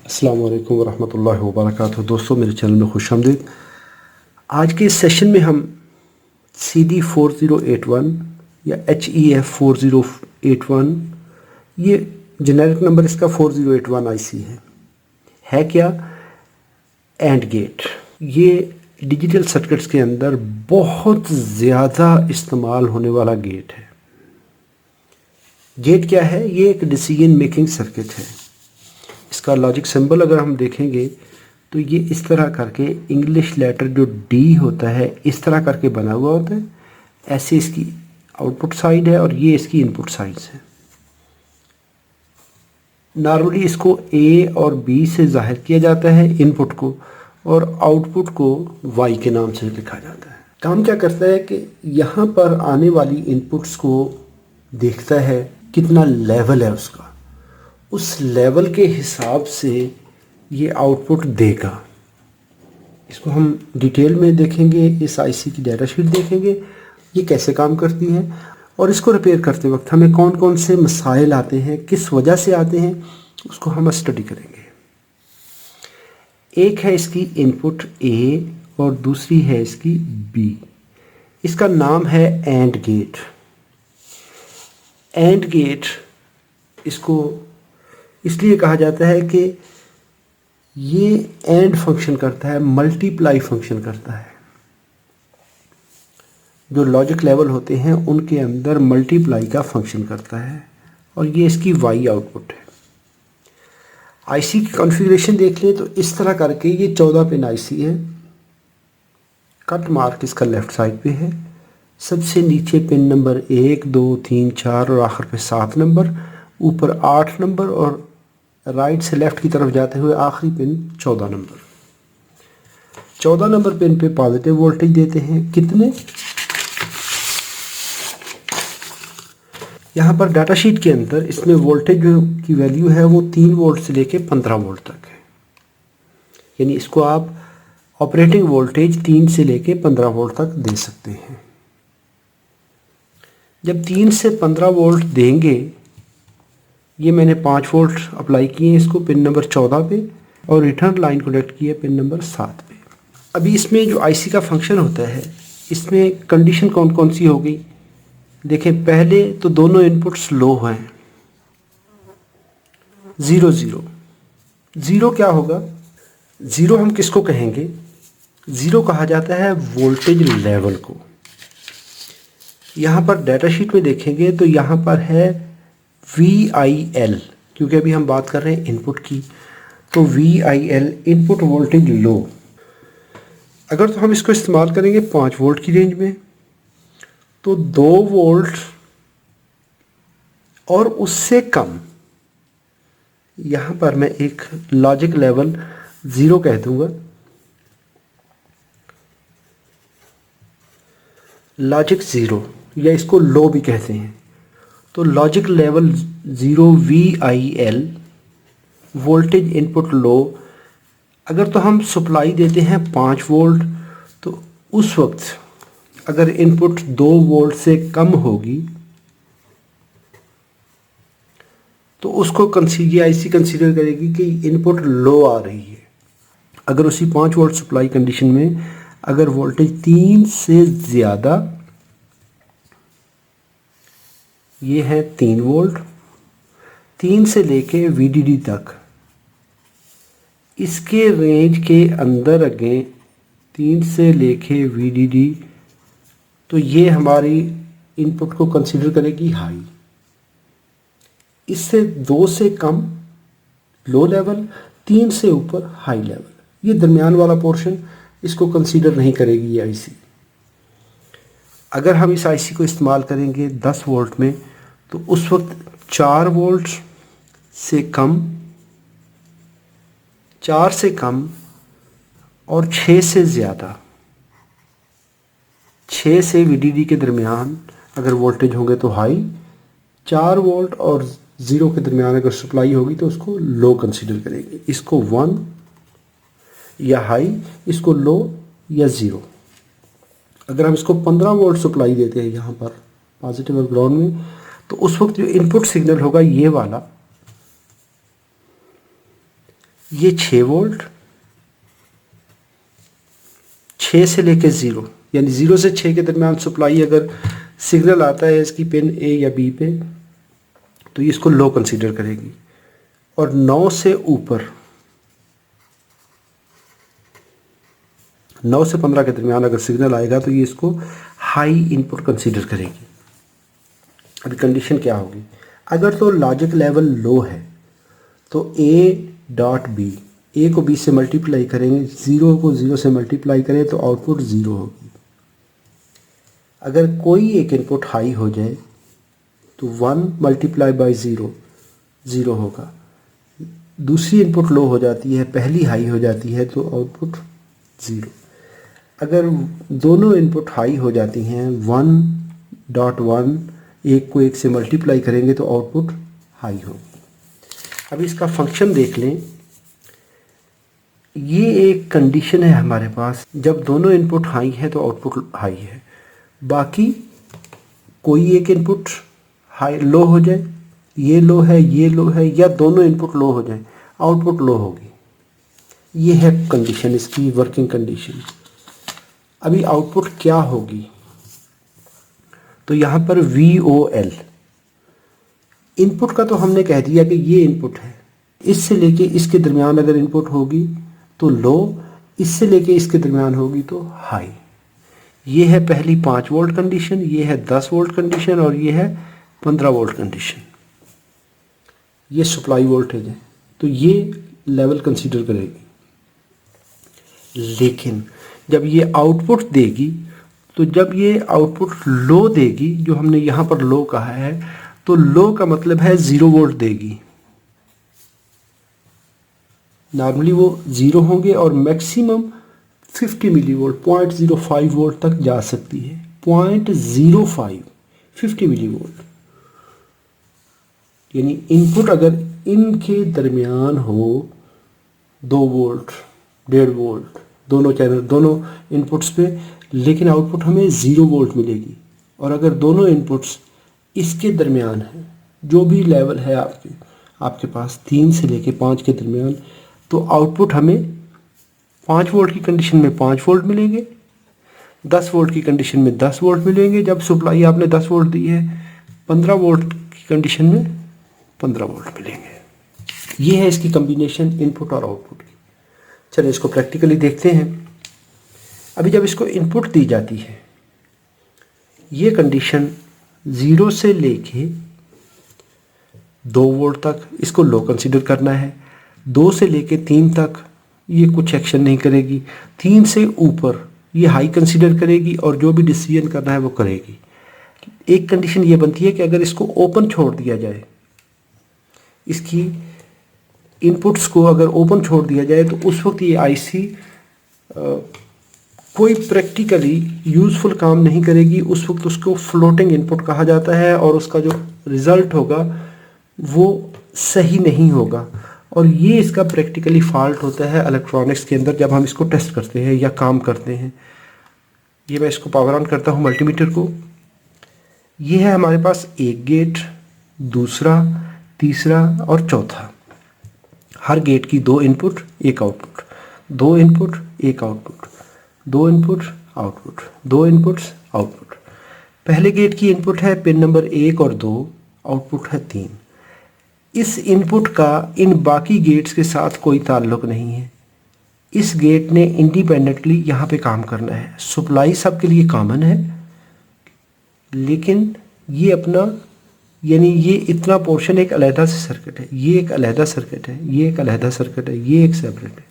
अस्सलाम वालेकुम वरहमतुल्लाहि वबरकातुहू। दोस्तों, मेरे चैनल में खुशामदीद। आज के इस सेशन में हम CD4081 या HEF4081, ये जेनेरिक नंबर इसका 4081 आईसी है क्या? And gate. ये डिजिटल सर्किट्स के अंदर बहुत ज़्यादा इस्तेमाल होने वाला गेट है। गेट क्या है? ये एक डिसीजन मेकिंग सर्किट है। इसका लॉजिक सिंबल अगर हम देखेंगे तो ये इस तरह करके इंग्लिश लेटर जो डी होता है इस तरह करके बना हुआ होता है। ऐसे इसकी आउटपुट साइड है और ये इसकी इनपुट साइड्स है। नॉर्मली इसको ए और बी से जाहिर किया जाता है इनपुट को, और आउटपुट को वाई के नाम से लिखा जाता है। काम क्या करता है कि यहाँ पर आने वाली इनपुट्स को देखता है कितना लेवल है उसका, उस लेवल के हिसाब से ये आउटपुट देगा। इसको हम डिटेल में देखेंगे, इस आईसी की डाटा शीट देखेंगे ये कैसे काम करती है, और इसको रिपेयर करते वक्त हमें कौन कौन से मसाइल आते हैं, किस वजह से आते हैं, उसको हम स्टडी करेंगे। एक है इसकी इनपुट ए और दूसरी है इसकी बी। इसका नाम है एंड गेट। एंड गेट इसको इसलिए कहा जाता है कि ये एंड फंक्शन करता है, मल्टीप्लाई फंक्शन करता है। जो लॉजिक लेवल होते हैं उनके अंदर मल्टीप्लाई का फंक्शन करता है, और ये इसकी वाई आउटपुट है। आईसी की कॉन्फ़िगरेशन देख लें तो इस तरह करके ये 14 पिन आईसी है। कट मार्क इसका लेफ़्ट साइड पे है। सबसे नीचे पिन नंबर 1, 2, 3, 4 और आखिर पे 7 नंबर, ऊपर 8 नंबर, और राइट से लेफ़्ट की तरफ जाते हुए आखिरी पिन 14 नंबर। 14 नंबर पिन पे पॉजिटिव वोल्टेज देते हैं। कितने? यहाँ पर डाटा शीट के अंदर इसमें वोल्टेज की वैल्यू है वो 3 वोल्ट से लेके 15 वोल्ट तक है। यानी इसको आप ऑपरेटिंग वोल्टेज 3 से लेके 15 वोल्ट तक दे सकते हैं। जब 3 से 15 वोल्ट देंगे, ये मैंने 5 वोल्ट अप्लाई किए हैं इसको पिन नंबर 14 पे, और रिटर्न लाइन कनेक्ट की है पिन नंबर 7 पे। अभी इसमें जो आईसी का फंक्शन होता है, इसमें कंडीशन कौन कौन सी हो गई देखें। पहले तो दोनों इनपुट्स लो हैं, 0 0। 0 क्या होगा? 0 हम किसको कहेंगे? 0 कहा जाता है वोल्टेज लेवल को। यहाँ पर डाटा शीट में देखेंगे तो यहाँ पर है VIL, क्योंकि अभी हम बात कर रहे हैं इनपुट की, तो VIL इनपुट वोल्टेज लो। अगर तो हम इसको इस्तेमाल करेंगे 5 वोल्ट की रेंज में, तो 2 वोल्ट और उससे कम, यहाँ पर मैं एक लॉजिक लेवल 0 कह दूंगा। लॉजिक 0 या इसको लो भी कहते हैं। तो logic level 0 VIL, voltage input low. अगर तो हम सप्लाई देते हैं 5 वोल्ट, तो उस वक्त अगर इनपुट 2 वोल्ट से कम होगी तो उसको आईसी कंसीडर करेगी कि इनपुट लो आ रही है। अगर उसी 5 वोल्ट सप्लाई कंडीशन में अगर वोल्टेज 3 से ज़्यादा, ये है 3 वोल्ट, 3 से लेके VDD तक, इसके रेंज के अंदर अगें 3 से लेके VDD, तो ये हमारी इनपुट को कंसीडर करेगी हाई। इससे 2 से कम लो लेवल, 3 से ऊपर हाई लेवल, ये दरमियान वाला पोर्शन इसको कंसीडर नहीं करेगी ये आईसी। अगर हम इस आईसी को इस्तेमाल करेंगे 10 वोल्ट में, तो उस वक्त 4 वोल्ट से कम, 4 से कम और 6 से ज़्यादा, 6 से VDD के दरमियान अगर वोल्टेज होंगे तो हाई, 4 वोल्ट और 0 के दरमियान अगर सप्लाई होगी तो उसको लो कंसीडर करेगी। इसको 1 या हाई, इसको लो या 0। अगर हम इसको 15 वोल्ट सप्लाई देते हैं यहाँ पर पॉजिटिव और ग्राउंड में, तो उस वक्त जो इनपुट सिग्नल होगा ये वाला, ये 6 वोल्ट, 6 से लेके 0, यानी 0 से 6 के दरमियान सप्लाई अगर सिग्नल आता है इसकी पिन ए या बी पे तो ये इसको लो कंसीडर करेगी। और 9 से ऊपर, 9 से 15 के दरमियान अगर सिग्नल आएगा तो ये इसको हाई इनपुट कंसीडर करेगी। अभी कंडीशन क्या होगी, अगर तो लॉजिक लेवल लो है तो ए डॉट बी, ए को बी से मल्टीप्लाई करेंगे, 0 को 0 से मल्टीप्लाई करें तो आउटपुट 0 होगी। अगर कोई एक इनपुट हाई हो जाए तो 1 मल्टीप्लाई बाई 0 0 होगा। दूसरी इनपुट लो हो जाती है, पहली हाई हो जाती है तो आउटपुट 0। अगर दोनों इनपुट हाई हो जाती हैं, 1.1 एक को एक से मल्टीप्लाई करेंगे तो आउटपुट हाई होगी। अब इसका फंक्शन देख लें, ये एक कंडीशन है हमारे पास, जब दोनों इनपुट हाई है तो आउटपुट हाई है। बाकी कोई एक इनपुट हाई लो हो जाए, ये लो है ये लो है, या दोनों इनपुट लो हो जाए, आउटपुट लो होगी। ये है कंडीशन, इसकी वर्किंग कंडीशन। अभी आउटपुट क्या होगी, तो यहाँ पर VOL इनपुट का तो हमने कह दिया कि ये इनपुट है, इससे लेके इसके दरमियान अगर इनपुट होगी तो लो, इससे लेके इसके दरमियान होगी तो हाई। ये है पहली 5 वोल्ट कंडीशन, ये है 10 वोल्ट कंडीशन और ये है 15 वोल्ट कंडीशन। ये सप्लाई वोल्टेज है तो ये लेवल कंसीडर करेगी। लेकिन जब ये आउटपुट देगी, तो जब ये आउटपुट लो देगी, जो हमने यहाँ पर लो कहा है, तो लो का मतलब है 0 वोल्ट देगी। नॉर्मली वो 0 होंगे और मैक्सिमम 50 मिली वोल्ट 0.05 वोल्ट तक जा सकती है। 0.05 50 मिली वोल्ट, यानी इनपुट अगर इनके दरमियान हो 2 वोल्ट 1.5 वोल्ट दोनों चैनल, दोनों इनपुट्स पे, लेकिन आउटपुट हमें 0 वोल्ट मिलेगी। और अगर दोनों इनपुट्स इसके दरमियान है, जो भी लेवल है आपके पास 3 से लेके 5 के दरमियान, तो आउटपुट हमें 5 वोल्ट की कंडीशन में 5 वोल्ट मिलेंगे, 10 वोल्ट की कंडीशन में 10 वोल्ट मिलेंगे। जब सप्लाई आपने 10 वोल्ट दी है, 15 वोल्ट की कंडीशन में 15 वोल्ट मिलेंगे। ये है इसकी कम्बिनेशन इनपुट और आउटपुट की। चलिए इसको प्रैक्टिकली देखते हैं। अभी जब इसको इनपुट दी जाती है, ये कंडीशन 0 से लेके 2 वोल्ट तक इसको लो कंसीडर करना है। 2 से लेके 3 तक ये कुछ एक्शन नहीं करेगी। 3 से ऊपर ये हाई कंसीडर करेगी और जो भी डिसीजन करना है वो करेगी। एक कंडीशन ये बनती है कि अगर इसको ओपन छोड़ दिया जाए, इसकी इनपुट्स को अगर ओपन छोड़ दिया जाए, तो उस वक्त ये आईसी कोई प्रैक्टिकली यूज़फुल काम नहीं करेगी। उस वक्त उसको फ्लोटिंग इनपुट कहा जाता है और उसका जो रिज़ल्ट होगा वो सही नहीं होगा। और ये इसका प्रैक्टिकली फॉल्ट होता है इलेक्ट्रॉनिक्स के अंदर जब हम इसको टेस्ट करते हैं या काम करते हैं। ये मैं इसको पावर ऑन करता हूँ मल्टीमीटर को। ये है हमारे पास एक गेट, दूसरा, तीसरा और चौथा। हर गेट की 2 input 1 output, 2 input 1 output, 2 input output, 2 inputs output. पहले गेट की इनपुट है पिन नंबर 1 और 2, आउटपुट है 3। इस इनपुट का इन बाकी गेट्स के साथ कोई ताल्लुक नहीं है। इस गेट ने इंडिपेंडेंटली यहाँ पे काम करना है। सप्लाई सबके लिए कॉमन है, लेकिन ये अपना, यानी ये इतना पोर्शन एक अलहदा से सर्किट है, ये एक अलहदा सर्किट है, ये एक अलहदा सर्किट है, ये एक सेपरेट है।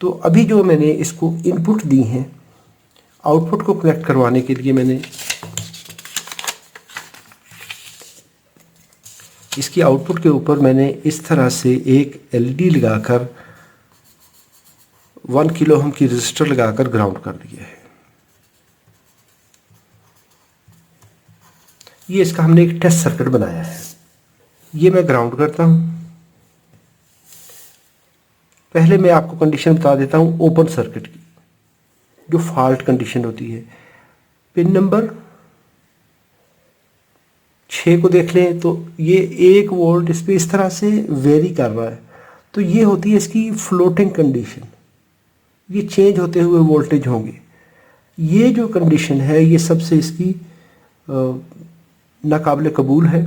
तो अभी जो मैंने इसको इनपुट दी हैं, आउटपुट को कनेक्ट करवाने के लिए मैंने इसकी आउटपुट के ऊपर मैंने इस तरह से एक एलईडी लगाकर 1 किलो ओम की रजिस्टर लगाकर ग्राउंड कर दिया है। ये इसका हमने एक टेस्ट सर्किट बनाया है। ये मैं ग्राउंड करता हूँ। पहले मैं आपको कंडीशन बता देता हूँ ओपन सर्किट की, जो फॉल्ट कंडीशन होती है। पिन नंबर 6 को देख लें तो ये 1 वोल्ट इस पर इस तरह से वेरी कर रहा है, तो ये होती है इसकी फ्लोटिंग कंडीशन, ये चेंज होते हुए वोल्टेज होंगे। ये जो कंडीशन है ये सबसे इसकी नाकाबिले कबूल है।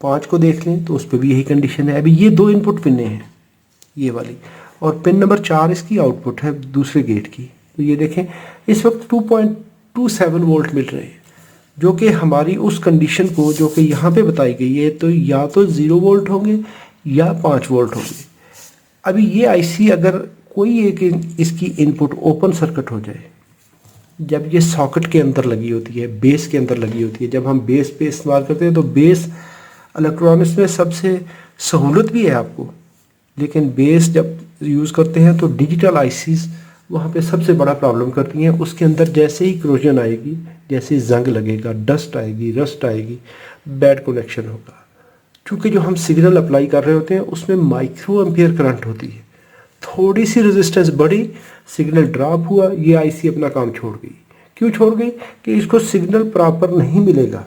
5 को देख लें तो उस पर भी यही कंडीशन है। अभी ये 2 इनपुट पिनें हैं, ये वाली, और पिन नंबर 4 इसकी आउटपुट है दूसरे गेट की। तो ये देखें इस वक्त 2.27 वोल्ट मिल रहे हैं, जो कि हमारी उस कंडीशन को जो कि यहाँ पे बताई गई है, तो या तो 0 वोल्ट होंगे या 5 वोल्ट होंगे। अभी ये आईसी अगर कोई एक इसकी इनपुट ओपन सर्किट हो जाए, जब ये सॉकेट के अंदर लगी होती है, बेस के अंदर लगी होती है, जब हम बेस पे इस्तेमाल करते हैं तो बेस इलेक्ट्रॉनिक्स में सबसे सहूलत भी है आपको, लेकिन बेस जब यूज़ करते हैं तो डिजिटल आईसीज वहाँ पे सबसे बड़ा प्रॉब्लम करती हैं। उसके अंदर जैसे ही क्रोजन आएगी, जैसे ही जंग लगेगा, डस्ट आएगी, रस्ट आएगी, बैड कनेक्शन होगा। क्योंकि जो हम सिग्नल अप्लाई कर रहे होते हैं उसमें माइक्रो एम्पियर करंट होती है, थोड़ी सी रेजिस्टेंस बढ़ी, सिग्नल ड्रॉप हुआ, ये आईसी अपना काम छोड़ गई। क्यों छोड़ गई? कि इसको सिग्नल प्रॉपर नहीं मिलेगा।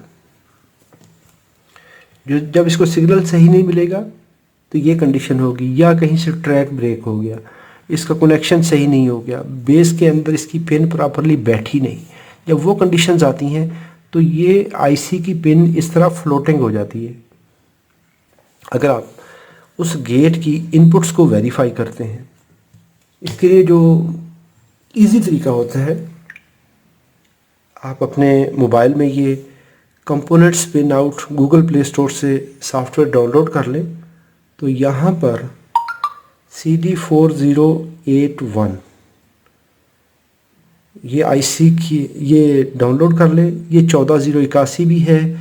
जो जब इसको सिग्नल सही नहीं मिलेगा तो ये कंडीशन होगी, या कहीं से ट्रैक ब्रेक हो गया, इसका कनेक्शन सही नहीं हो गया, बेस के अंदर इसकी पिन प्रॉपरली बैठी नहीं। जब वो कंडीशंस आती हैं तो ये आईसी की पिन इस तरह फ्लोटिंग हो जाती है। अगर आप उस गेट की इनपुट्स को वेरीफाई करते हैं, इसके लिए जो इजी तरीका होता है, आप अपने मोबाइल में ये components pin out Google play store से सॉफ्टवेयर डाउनलोड कर लें। तो यहाँ पर CD4081 ये आईसी की ये डाउनलोड कर लें। ये 14081 भी है,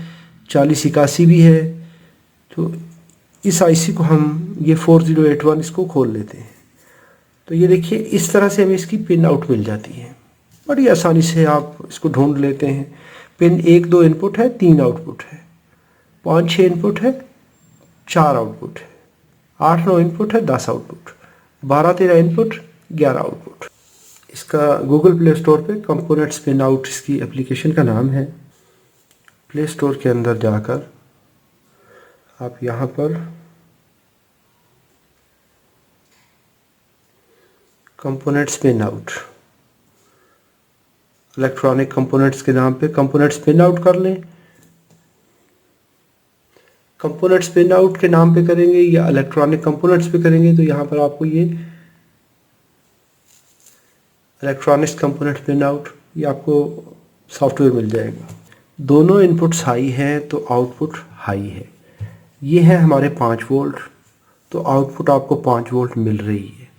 4081 भी है। तो इस आईसी को हम ये 4081 इसको खोल लेते हैं। तो ये देखिए इस तरह से हमें इसकी पिन आउट मिल जाती है। बड़ी आसानी से आप इसको ढूंढ लेते हैं। पिन 1-2 इनपुट है, 3 आउटपुट है, 5-6 इनपुट है, 4 आउटपुट है, 8-9 इनपुट है, 10 आउटपुट, 12-13 इनपुट, 11 आउटपुट। इसका गूगल प्ले स्टोर पे कंपोनेंट्स पिन आउट इसकी एप्लीकेशन का नाम है। प्ले स्टोर के अंदर जाकर आप यहाँ पर components pin out, electronic components के नाम पे कंपोनेंट्स पिन आउट कर लें। कंपोनेंट्स पिन आउट के नाम पे करेंगे या इलेक्ट्रॉनिक कंपोनेंट्स पे करेंगे तो यहाँ पर आपको ये इलेक्ट्रॉनिक्स कंपोनेंट्स पिन आउट ये आपको सॉफ्टवेयर मिल जाएगा। दोनों इनपुट्स हाई हैं तो आउटपुट हाई है। ये है हमारे 5 वोल्ट, तो आउटपुट आपको 5 वोल्ट मिल रही है।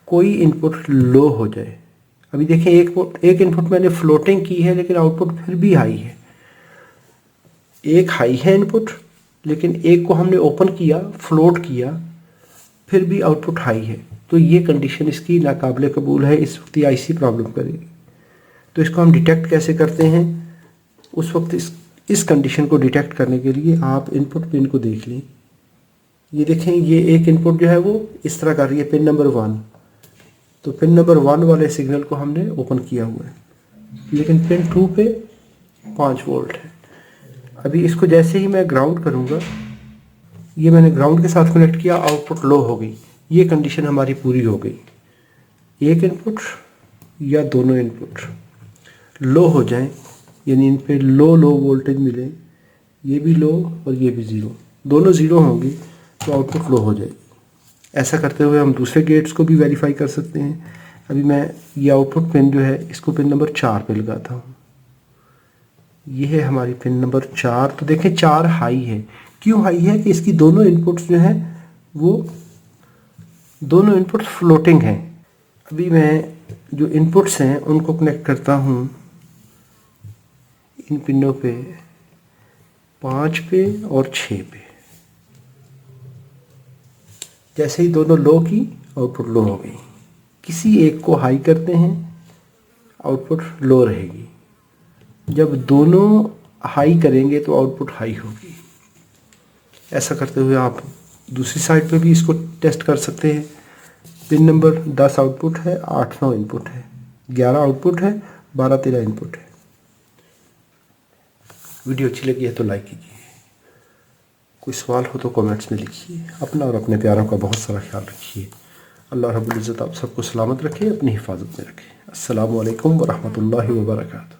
कोई इनपुट लो हो जाए, अभी देखें एक इनपुट मैंने फ्लोटिंग की है लेकिन आउटपुट फिर भी हाई है। एक हाई है इनपुट, लेकिन एक को हमने ओपन किया, फ्लोट किया, फिर भी आउटपुट हाई है। तो ये कंडीशन इसकी नाकाबिले कबूल है, इस वक्त ये आईसी प्रॉब्लम करेगी। तो इसको हम डिटेक्ट कैसे करते हैं? उस वक्त इस कंडीशन को डिटेक्ट करने के लिए आप इनपुट पिन को देख लें। ये देखें ये एक इनपुट जो है वो इस तरह कर रही है, पिन नंबर 1। तो पिन नंबर 1 वाले सिग्नल को हमने ओपन किया हुआ है, लेकिन पिन 2 पे 5 वोल्ट है। अभी इसको जैसे ही मैं ग्राउंड करूँगा, ये मैंने ग्राउंड के साथ कनेक्ट किया, आउटपुट लो हो गई। ये कंडीशन हमारी पूरी हो गई। एक इनपुट या दोनों इनपुट लो हो जाएं, यानी इन पे लो वोल्टेज मिले, ये भी लो और ये भी ज़ीरो, दोनों ज़ीरो होंगी तो आउटपुट लो हो जाएगी। ऐसा करते हुए हम दूसरे गेट्स को भी वेरीफाई कर सकते हैं। अभी मैं ये आउटपुट पिन जो है इसको पिन नंबर 4 पे लगाता हूँ। ये है हमारी पिन नंबर 4। तो देखें 4 हाई है। क्यों हाई है? कि इसकी दोनों इनपुट्स जो हैं वो दोनों इनपुट्स फ्लोटिंग हैं। अभी मैं जो इनपुट्स हैं उनको कनेक्ट करता हूँ इन पिनों पे, 5 पे और 6 पे। जैसे ही दोनों लो की, आउटपुट लो हो गई। किसी एक को हाई करते हैं, आउटपुट लो रहेगी। जब दोनों हाई करेंगे तो आउटपुट हाई होगी। ऐसा करते हुए आप दूसरी साइड पे भी इसको टेस्ट कर सकते हैं। पिन नंबर 10 आउटपुट है, 8-9 इनपुट है, 11 आउटपुट है, 12-13 इनपुट है। वीडियो अच्छी लगी है तो लाइक कीजिए। कोई सवाल हो तो कमेंट्स में लिखिए। अपना और अपने प्यारों का बहुत सारा ख्याल रखिए। अल्लाह रब्बुल इज़्ज़त आप सबको सलामत रखे, अपनी हिफाजत में रखे। अस्सलामु अलैकुम व रहमतुल्लाहि व बरकातुहू।